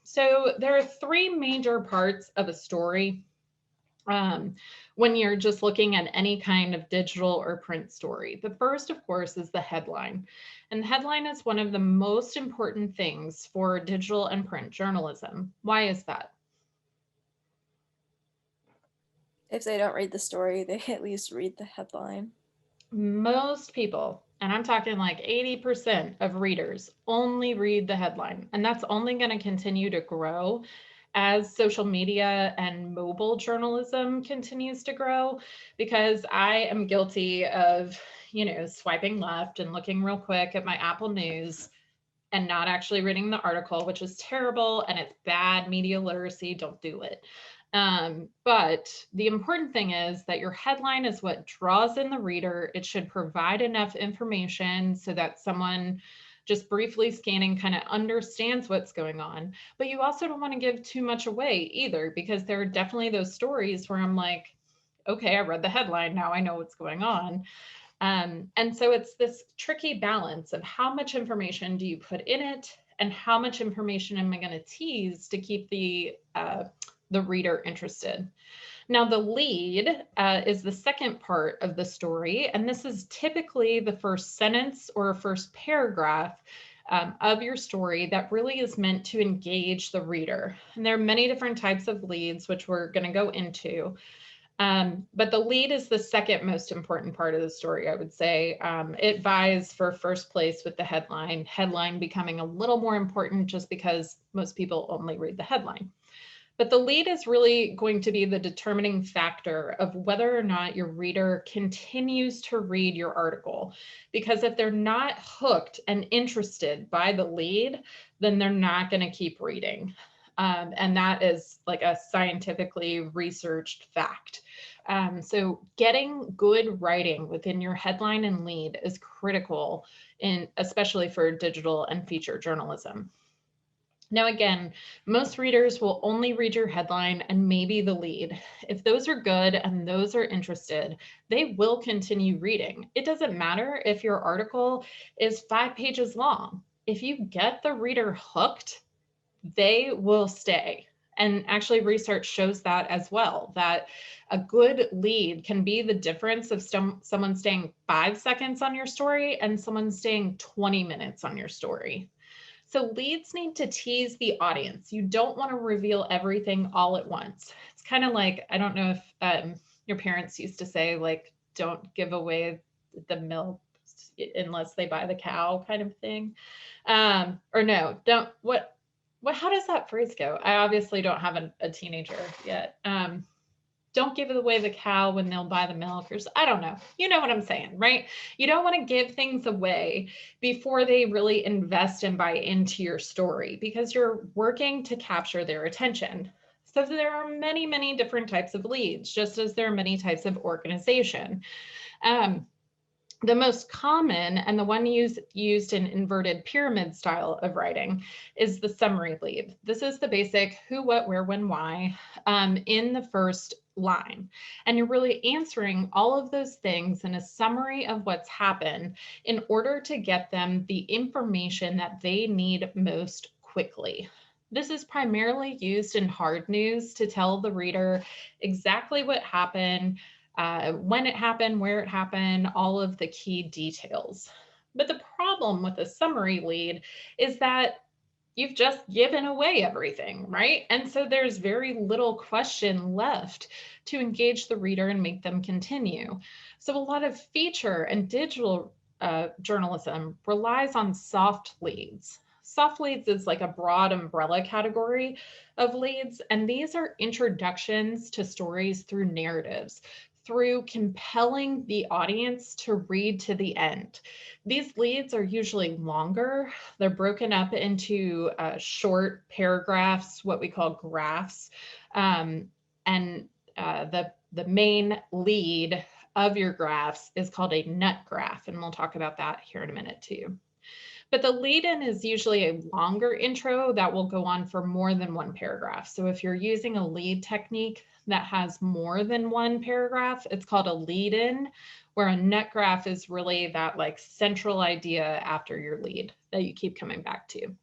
So there are three major parts of a story when you're just looking at any kind of digital or print story. The first, of course, is the headline. And the headline is one of the most important things for digital and print journalism. Why is that? If they don't read the story, they at least read the headline. Most people, and I'm talking like 80% of readers, only read the headline. And that's only going to continue to grow as social media and mobile journalism continues to grow, because I am guilty of, swiping left and looking real quick at my Apple News and not actually reading the article, which is terrible and it's bad media literacy. Don't do it. But the important thing is that your headline is what draws in the reader. It should provide enough information so that someone just briefly scanning kind of understands what's going on. But you also don't want to give too much away either, because there are definitely those stories where I'm like, okay, I read the headline, now I know what's going on. And so it's this tricky balance of how much information do you put in it and how much information am I going to tease to keep the reader interested. Now, the lead is the second part of the story, and this is typically the first sentence or first paragraph of your story that really is meant to engage the reader. And there are many different types of leads, which we're going to go into. But the lead is the second most important part of the story, I would say. It vies for first place with the headline becoming a little more important just because most people only read the headline. But the lead is really going to be the determining factor of whether or not your reader continues to read your article. Because if they're not hooked and interested by the lead, then they're not going to keep reading. And that is like a scientifically researched fact. So getting good writing within your headline and lead is critical, especially for digital and feature journalism. Now, again, most readers will only read your headline and maybe the lead. If those are good and those are interested, they will continue reading. It doesn't matter if your article is 5 pages long. If you get the reader hooked, they will stay. And actually, research shows that as well, that a good lead can be the difference of someone staying 5 seconds on your story and someone staying 20 minutes on your story. So leads need to tease the audience. You don't want to reveal everything all at once. It's kind of like, I don't know if your parents used to say, like, don't give away the milk unless they buy the cow kind of thing. Or no, don't, how does that phrase go? I obviously don't have a teenager yet. Don't give away the cow when they'll buy the milk, or I don't know. You know what I'm saying, right? You don't want to give things away before they really invest and buy into your story, because you're working to capture their attention. So there are many, many different types of leads, just as there are many types of organization. The most common and the one used in inverted pyramid style of writing is the summary lead. This is the basic who, what, where, when, why in the first line. And you're really answering all of those things in a summary of what's happened in order to get them the information that they need most quickly. This is primarily used in hard news to tell the reader exactly what happened, when it happened, where it happened, all of the key details. But the problem with a summary lead is that you've just given away everything, right? And so there's very little question left to engage the reader and make them continue. So a lot of feature and digital journalism relies on soft leads. Soft leads is like a broad umbrella category of leads, and these are introductions to stories through narratives, through compelling the audience to read to the end. These leads are usually longer. They're broken up into short paragraphs, what we call graphs. And the main lead of your graphs is called a nut graph, and we'll talk about that here in a minute too. But the lead-in is usually a longer intro that will go on for more than one paragraph. So if you're using a lead technique that has more than one paragraph, it's called a lead-in, where a nut graph is really that like central idea after your lead that you keep coming back to.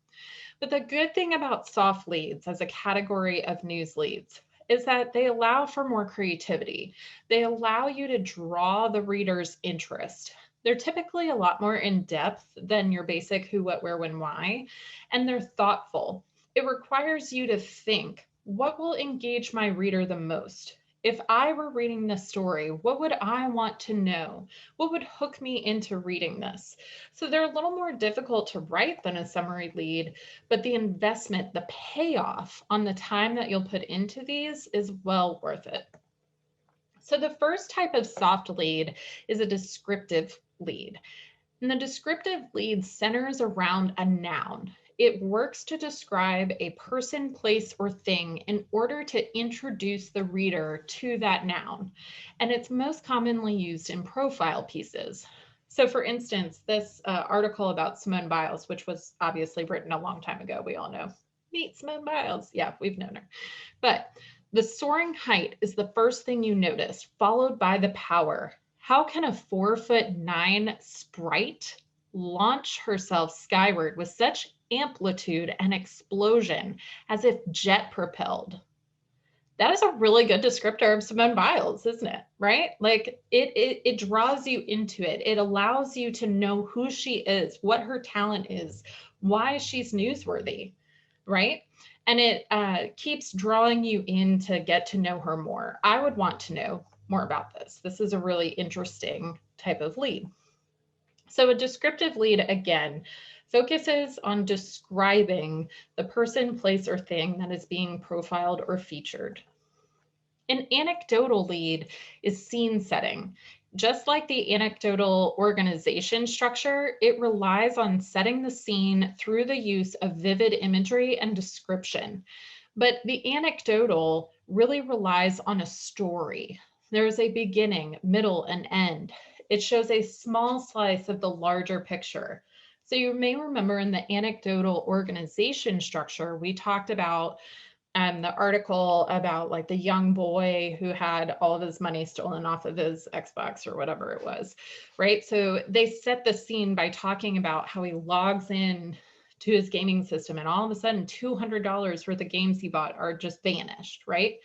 But the good thing about soft leads as a category of news leads is that they allow for more creativity. They allow you to draw the reader's interest. They're typically a lot more in depth than your basic who, what, where, when, why, and they're thoughtful. It requires you to think, what will engage my reader the most? If I were reading this story, what would I want to know? What would hook me into reading this? So they're a little more difficult to write than a summary lead, but the investment, the payoff on the time that you'll put into these is well worth it. So the first type of soft lead is a descriptive lead. And the descriptive lead centers around a noun. It works to describe a person, place, or thing in order to introduce the reader to that noun. And it's most commonly used in profile pieces. So for instance, this article about Simone Biles, which was obviously written a long time ago, we all know. Meet Simone Biles. Yeah, we've known her. But the soaring height is the first thing you notice, followed by the power. How can a 4'9" sprite launch herself skyward with such amplitude and explosion as if jet propelled? That is a really good descriptor of Simone Biles, isn't it? Right? Like it draws you into it. It allows you to know who she is, what her talent is, why she's newsworthy, right? And it keeps drawing you in to get to know her more. I would want to know more about this. This is a really interesting type of lead. So a descriptive lead, again, focuses on describing the person, place, or thing that is being profiled or featured. An anecdotal lead is scene setting. Just like the anecdotal organization structure, it relies on setting the scene through the use of vivid imagery and description. But the anecdotal really relies on a story. There is a beginning, middle, and end. It shows a small slice of the larger picture. So you may remember in the anecdotal organization structure, we talked about the article about like the young boy who had all of his money stolen off of his Xbox or whatever it was, right? So they set the scene by talking about how he logs in to his gaming system and all of a sudden $200 worth of games he bought are just vanished, right?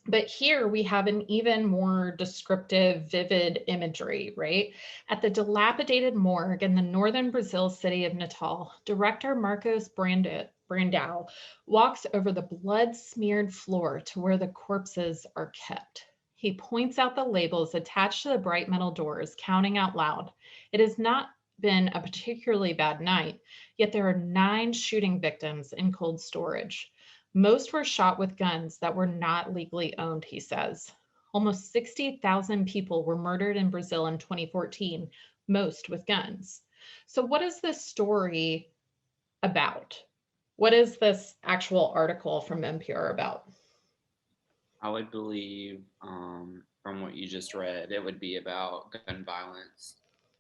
But here we have an even more descriptive, vivid imagery, right? At the dilapidated morgue in the northern Brazil city of Natal, director Marcos Brandão walks over the blood-smeared floor to where the corpses are kept. He points out the labels attached to the bright metal doors, counting out loud. It has not been a particularly bad night, yet there are 9 shooting victims in cold storage. Most were shot with guns that were not legally owned, he says. Almost 60,000 people were murdered in Brazil in 2014, most with guns. So what is this story about? What is this actual article from NPR about? I would believe, from what you just read, it would be about gun violence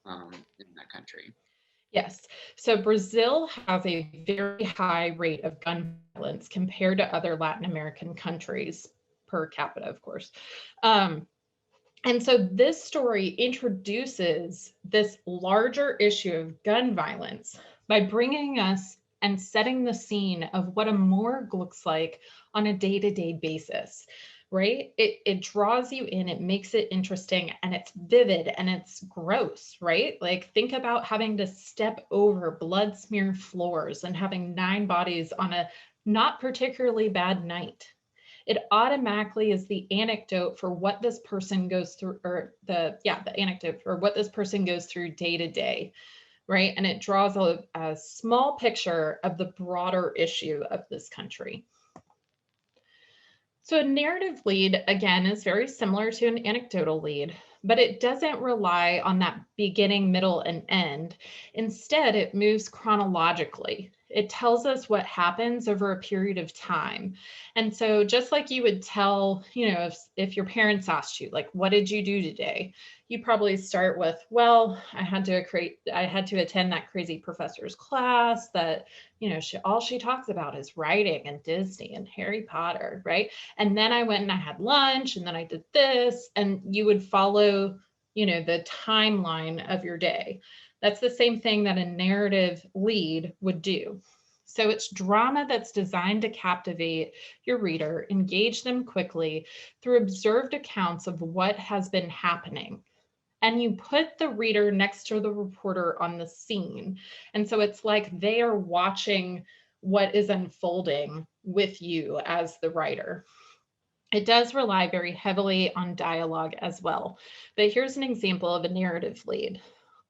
in that country. Yes. So Brazil has a very high rate of gun violence compared to other Latin American countries per capita, of course. And so this story introduces this larger issue of gun violence by bringing us and setting the scene of what a morgue looks like on a day-to-day basis, right? It draws you in, it makes it interesting, and it's vivid and it's gross, right? Like think about having to step over blood-smeared floors and having 9 bodies on a not particularly bad night. It automatically is the anecdote for what this person goes through, or the anecdote for what this person goes through day to day, right? And it draws a small picture of the broader issue of this country. So a narrative lead, again, is very similar to an anecdotal lead, but it doesn't rely on that beginning, middle, and end. Instead, it moves chronologically. It tells us what happens over a period of time. And so just like you would tell, if your parents asked you, like, what did you do today? You probably start with, well, I had to attend that crazy professor's class that, all she talks about is writing and Disney and Harry Potter, right? And then I went and I had lunch and then I did this, and you would follow, the timeline of your day. That's the same thing that a narrative lead would do. So it's drama that's designed to captivate your reader, engage them quickly through observed accounts of what has been happening. And you put the reader next to the reporter on the scene. And so it's like they are watching what is unfolding with you as the writer. It does rely very heavily on dialogue as well. But here's an example of a narrative lead.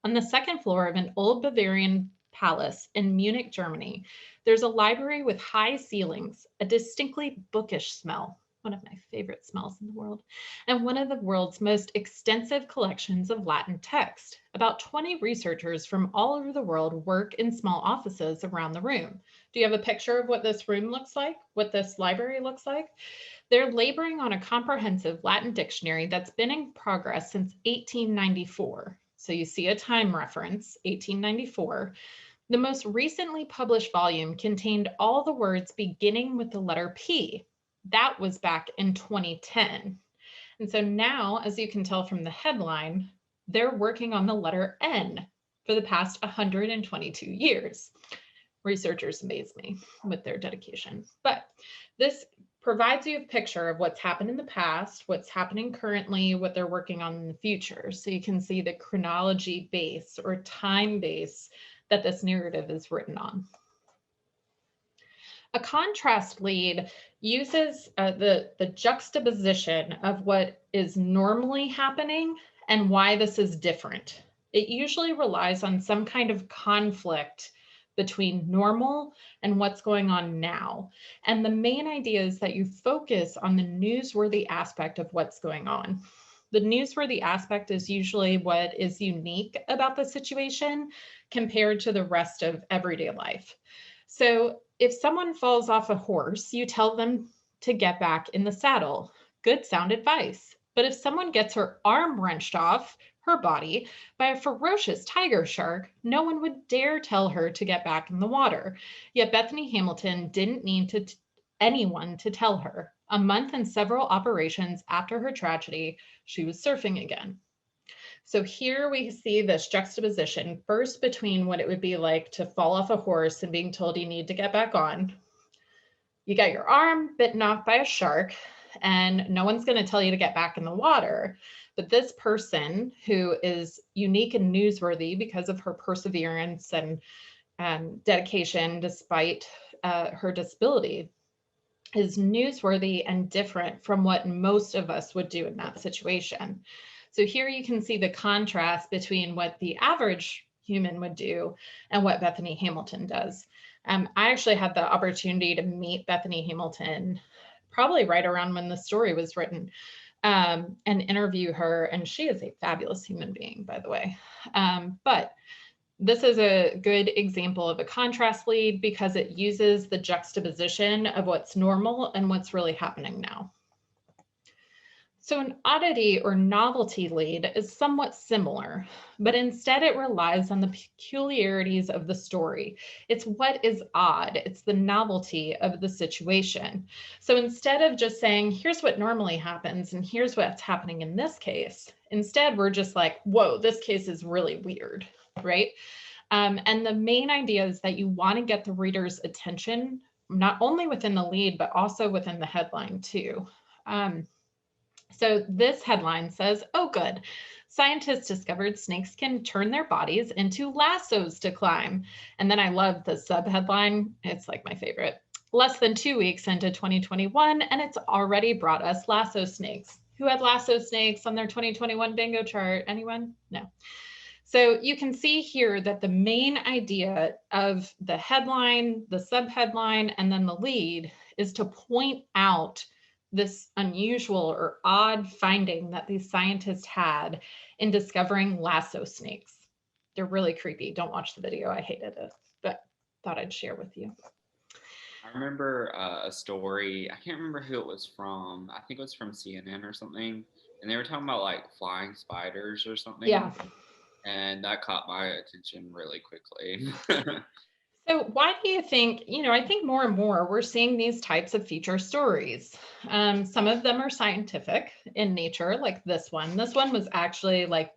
On the second floor of an old Bavarian palace in Munich, Germany, there's a library with high ceilings, a distinctly bookish smell, one of my favorite smells in the world, and one of the world's most extensive collections of Latin text. About 20 researchers from all over the world work in small offices around the room. Do you have a picture of what this room looks like, what this library looks like? They're laboring on a comprehensive Latin dictionary that's been in progress since 1894. So you see a time reference, 1894. The most recently published volume contained all the words beginning with the letter P. That was back in 2010. And so now, as you can tell from the headline, they're working on the letter N for the past 122 years. Researchers amaze me with their dedication. But this provides you a picture of what's happened in the past, what's happening currently, what they're working on in the future. So you can see the chronology base or time base that this narrative is written on. A contrast lead uses the juxtaposition of what is normally happening and why this is different. It usually relies on some kind of conflict between normal and what's going on now. And the main idea is that you focus on the newsworthy aspect of what's going on. The newsworthy aspect is usually what is unique about the situation compared to the rest of everyday life. So if someone falls off a horse, you tell them to get back in the saddle. Good sound advice. But if someone gets her arm wrenched off her body by a ferocious tiger shark, no one would dare tell her to get back in the water. Yet Bethany Hamilton didn't need anyone to tell her. A month and several operations after her tragedy, she was surfing again. So here we see this juxtaposition first between what it would be like to fall off a horse and being told you need to get back on. You got your arm bitten off by a shark and no one's going to tell you to get back in the water. But this person who is unique and newsworthy because of her perseverance and dedication despite her disability is newsworthy and different from what most of us would do in that situation. So here you can see the contrast between what the average human would do and what Bethany Hamilton does. I actually had the opportunity to meet Bethany Hamilton probably right around when the story was written and interview her. And she is a fabulous human being, by the way. But this is a good example of a contrast lead because it uses the juxtaposition of what's normal and what's really happening now. So an oddity or novelty lead is somewhat similar, but instead it relies on the peculiarities of the story. It's what is odd. It's the novelty of the situation. So instead of just saying, here's what normally happens and here's what's happening in this case, instead we're just like, whoa, this case is really weird, right? And the main idea is that you want to get the reader's attention, not only within the lead, but also within the headline too. So this headline says, oh, good. Scientists discovered snakes can turn their bodies into lassos to climb. And then I love the subheadline. It's like my favorite. Less than 2 weeks into 2021, and it's already brought us lasso snakes. Who had lasso snakes on their 2021 bingo chart? Anyone? No. So you can see here that the main idea of the headline, the subheadline, and then the lead is to point out this unusual or odd finding that these scientists had in discovering lasso snakes. They're really creepy. Don't watch the video. I hated it, but thought I'd share with you. I remember a story. I can't remember who it was from. I think it was from CNN or something. And they were talking about like flying spiders or something. Yeah. And that caught my attention really quickly. So why do you think, I think more and more we're seeing these types of feature stories. Some of them are scientific in nature, like this one. This one was actually like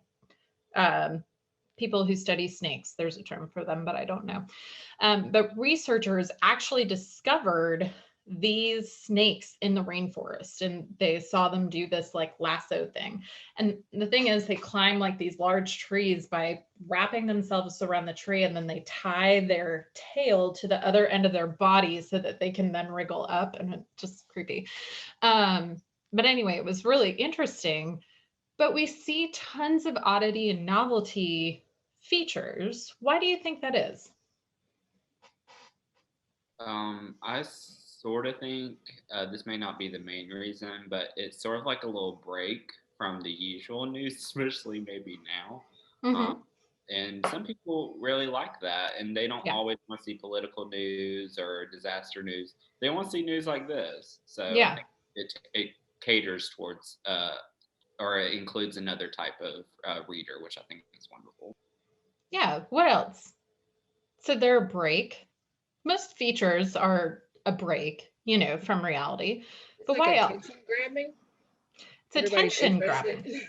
people who study snakes. There's a term for them, but I don't know. But researchers actually discovered these snakes in the rainforest, and they saw them do this like lasso thing. And the thing is, they climb like these large trees by wrapping themselves around the tree, and then they tie their tail to the other end of their body so that they can then wriggle up, and it's just creepy. But anyway, it was really interesting. But we see tons of oddity and novelty features. Why do you think that is? I sort of think this may not be the main reason, but it's sort of like a little break from the usual news, especially maybe now. Mm-hmm. And some people really like that, and they don't Yeah. always want to see political news or disaster news. They want to see news like this. So I Yeah. think it caters towards or it includes another type of reader, which I think is wonderful. Yeah. What else? So they're a break. Most features are a break, from reality. It's But like why else? attention grabbing. It's Everybody's attention interested. grabbing,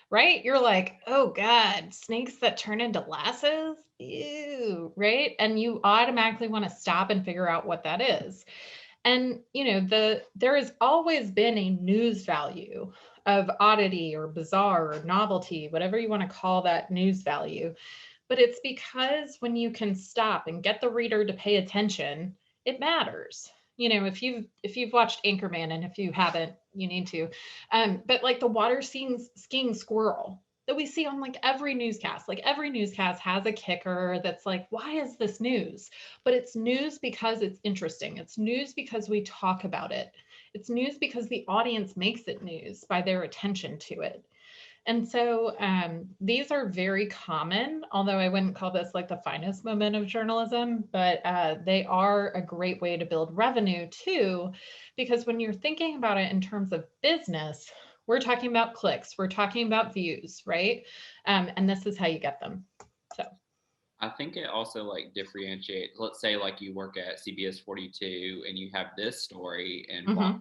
right? You're like, oh God, snakes that turn into lassos? Ew, right? And you automatically want to stop and figure out what that is. And there has always been a news value of oddity or bizarre or novelty, whatever you want to call that news value. But it's because when you can stop and get the reader to pay attention, it matters. If you've watched Anchorman, and if you haven't, you need to. But like the water skiing squirrel that we see on like every newscast has a kicker that's like, why is this news? But it's news because it's interesting. It's news because we talk about it. It's news because the audience makes it news by their attention to it. And so these are very common, although I wouldn't call this like the finest moment of journalism, but they are a great way to build revenue too, because when you're thinking about it in terms of business, we're talking about clicks, we're talking about views, right? And this is how you get them. So I think it also like differentiates. Let's say like you work at CBS 42 and you have this story, and Fox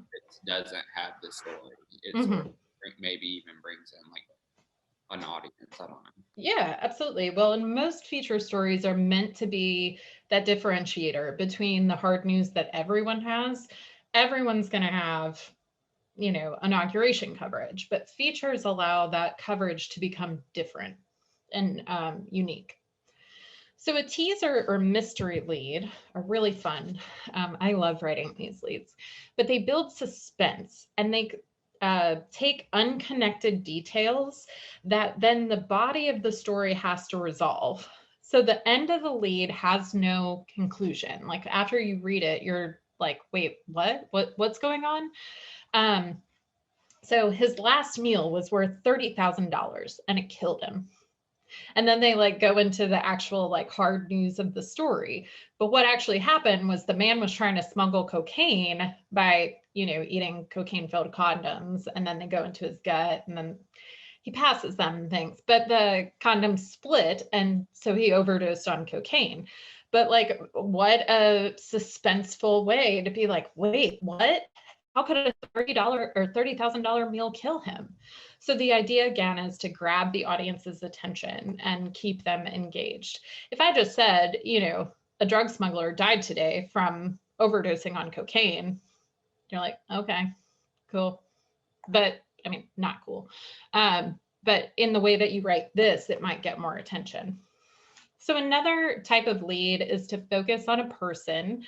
doesn't have this story. It sort of maybe even brings in like an audience. I don't know. Yeah, absolutely. Well, and most feature stories are meant to be that differentiator between the hard news that everyone has. Everyone's going to have, inauguration coverage, but features allow that coverage to become different and unique. So a teaser or mystery lead are really fun. I love writing these leads, but they build suspense, and they take unconnected details that then the body of the story has to resolve. So the end of the lead has no conclusion. Like after you read it, you're like, wait, what's going on? So his last meal was worth $30,000 and it killed him. And then they like go into the actual like hard news of the story. But what actually happened was the man was trying to smuggle cocaine by, eating cocaine filled condoms. And then they go into his gut, and then he passes them and things. But the condoms split. And so he overdosed on cocaine. But like, what a suspenseful way to be like, wait, what? How could a $30 or $30,000 meal kill him? So the idea again is to grab the audience's attention and keep them engaged. If I just said, a drug smuggler died today from overdosing on cocaine, you're like, okay, cool. But I mean, not cool. But in the way that you write this, it might get more attention. So another type of lead is to focus on a person.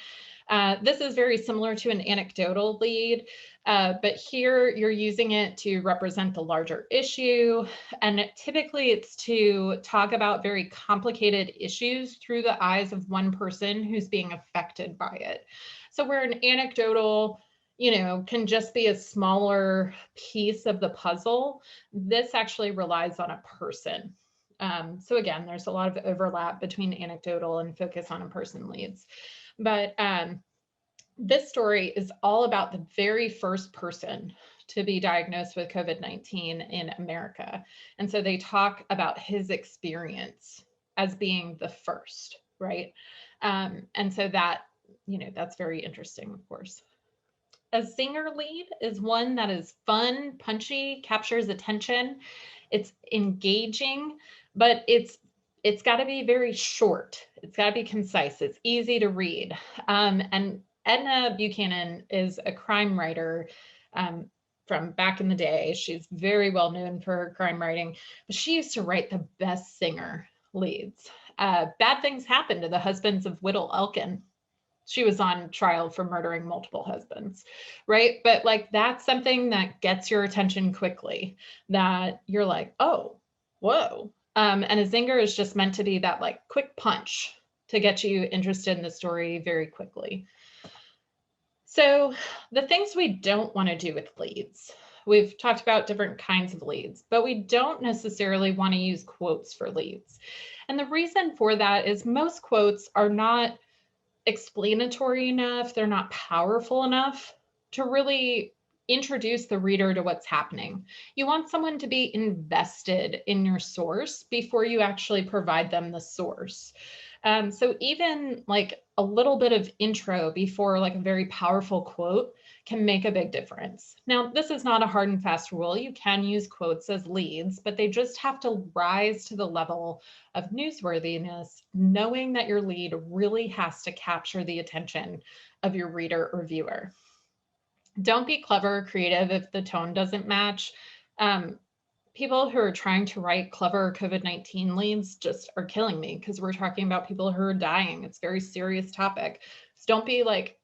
This is very similar to an anecdotal lead, but here you're using it to represent the larger issue. And typically it's to talk about very complicated issues through the eyes of one person who's being affected by it. So where an anecdotal, can just be a smaller piece of the puzzle, this actually relies on a person. So again, there's a lot of overlap between anecdotal and focus on a person leads. But this story is all about the very first person to be diagnosed with COVID-19 in America. And so they talk about his experience as being the first, right? And so that, that's very interesting, of course. A zinger lead is one that is fun, punchy, captures attention. It's engaging, but it's it's got to be very short. It's got to be concise. It's easy to read. And Edna Buchanan is a crime writer from back in the day. She's very well known for her crime writing, but she used to write the best singer leads. Bad things happened to the husbands of Whittle Elkin. She was on trial for murdering multiple husbands, right? But like, that's something that gets your attention quickly, that you're like, oh, whoa. And a zinger is just meant to be that like quick punch to get you interested in the story very quickly. So the things we don't want to do with leads, we've talked about different kinds of leads, but we don't necessarily want to use quotes for leads. And the reason for that is most quotes are not explanatory enough, they're not powerful enough to really introduce the reader to what's happening. You want someone to be invested in your source before you actually provide them the source. So even like a little bit of intro before like a very powerful quote can make a big difference. Now, this is not a hard and fast rule. You can use quotes as leads, but they just have to rise to the level of newsworthiness, knowing that your lead really has to capture the attention of your reader or viewer. Don't be clever or creative if the tone doesn't match. People who are trying to write clever COVID-19 leads just are killing me because we're talking about people who are dying. It's a very serious topic. So don't be like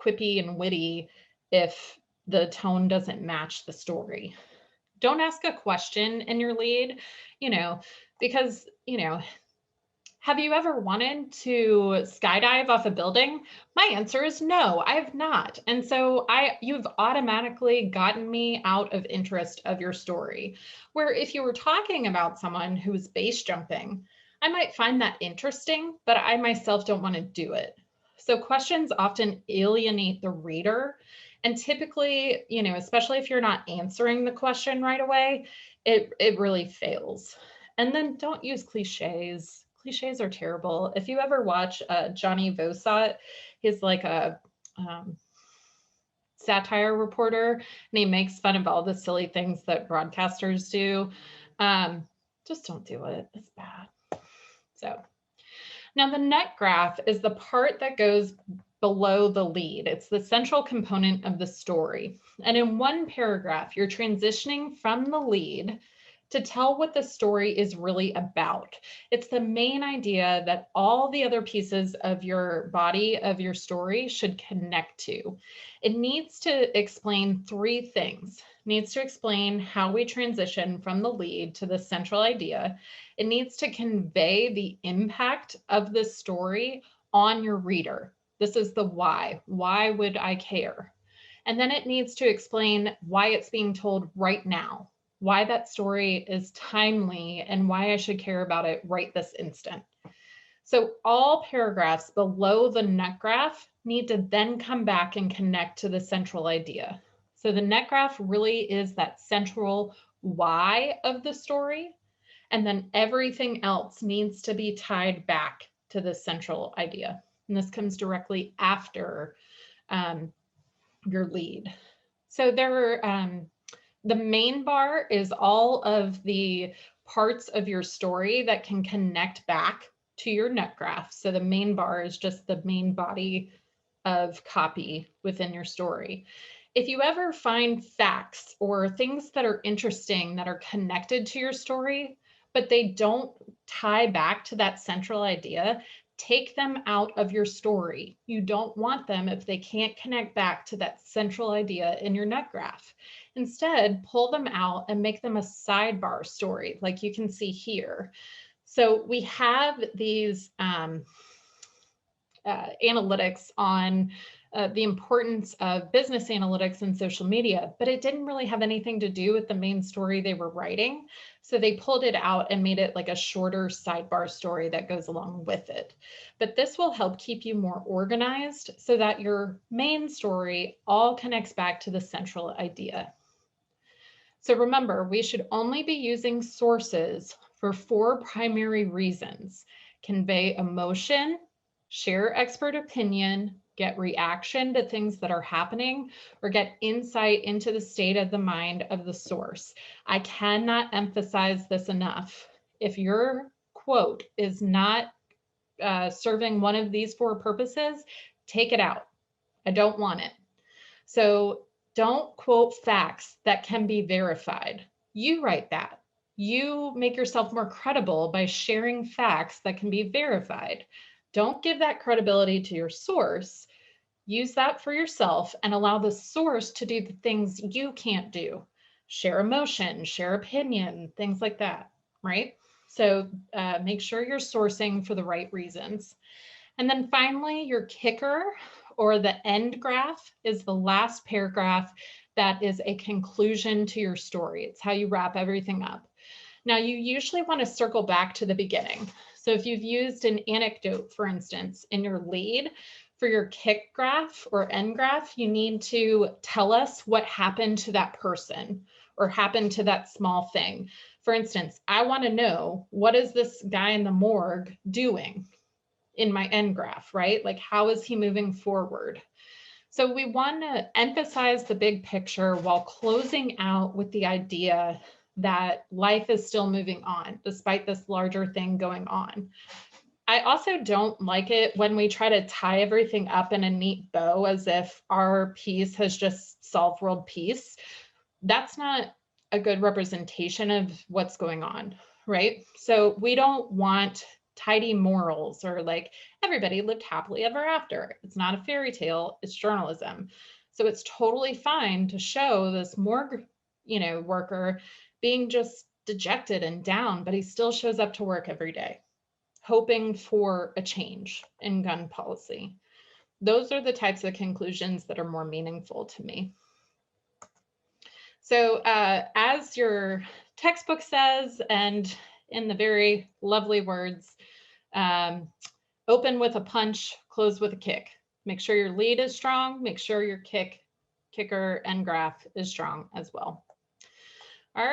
quippy and witty if the tone doesn't match the story. Don't ask a question in your lead, because, have you ever wanted to skydive off a building? My answer is no, I have not. And so you've automatically gotten me out of interest of your story. Where if you were talking about someone who was base jumping, I might find that interesting, but I myself don't want to do it. So questions often alienate the reader. And typically, especially if you're not answering the question right away, it really fails. And then don't use cliches. Cliches are terrible. If you ever watch Johnny Vosot, he's like a satire reporter, and he makes fun of all the silly things that broadcasters do. Just don't do it. It's bad. So now the nut graph is the part that goes below the lead. It's the central component of the story. And in one paragraph, you're transitioning from the lead to tell what the story is really about. It's the main idea that all the other pieces of your body of your story should connect to. It needs to explain three things. It needs to explain how we transition from the lead to the central idea. It needs to convey the impact of the story on your reader. This is the why. Why would I care? And then it needs to explain why it's being told right now, why that story is timely, and why I should care about it right this instant. So all paragraphs below the nut graph need to then come back and connect to the central idea. So the nut graph really is that central why of the story, and then everything else needs to be tied back to the central idea. And this comes directly after your lead. So the main bar is all of the parts of your story that can connect back to your nut graph. So the main bar is just the main body of copy within your story. If you ever find facts or things that are interesting that are connected to your story, but they don't tie back to that central idea, take them out of your story. You don't want them if they can't connect back to that central idea in your nut graph. Instead, pull them out and make them a sidebar story, like you can see here. So we have these analytics on the importance of business analytics and social media, but it didn't really have anything to do with the main story they were writing. So they pulled it out and made it like a shorter sidebar story that goes along with it. But this will help keep you more organized so that your main story all connects back to the central idea. So remember, we should only be using sources for 4 primary reasons: convey emotion, share expert opinion, get reaction to things that are happening, or get insight into the state of the mind of the source. I cannot emphasize this enough. If your quote is not serving one of these 4 purposes, take it out. I don't want it. So don't quote facts that can be verified. You write that. You make yourself more credible by sharing facts that can be verified. Don't give that credibility to your source. Use that for yourself and allow the source to do the things you can't do. Share emotion, share opinion, things like that, right? So make sure you're sourcing for the right reasons. And then finally, your kicker or the end graph is the last paragraph that is a conclusion to your story. It's how you wrap everything up. Now, you usually want to circle back to the beginning. So if you've used an anecdote, for instance, in your lead, for your kick graph or end graph, you need to tell us what happened to that person or happened to that small thing. For instance, I want to know, what is this guy in the morgue doing in my end graph, right? Like, how is he moving forward? So we want to emphasize the big picture while closing out with the idea that life is still moving on despite this larger thing going on. I also don't like it when we try to tie everything up in a neat bow as if our piece has just solved world peace. That's not a good representation of what's going on, right? So we don't want tidy morals or like everybody lived happily ever after. It's not a fairy tale, it's journalism. So it's totally fine to show this morgue, worker being just dejected and down, but he still shows up to work every day, hoping for a change in gun policy. Those are the types of conclusions that are more meaningful to me. So as your textbook says, and in the very lovely words, open with a punch, close with a kick. Make sure your lead is strong. Make sure your kicker and graph is strong as well.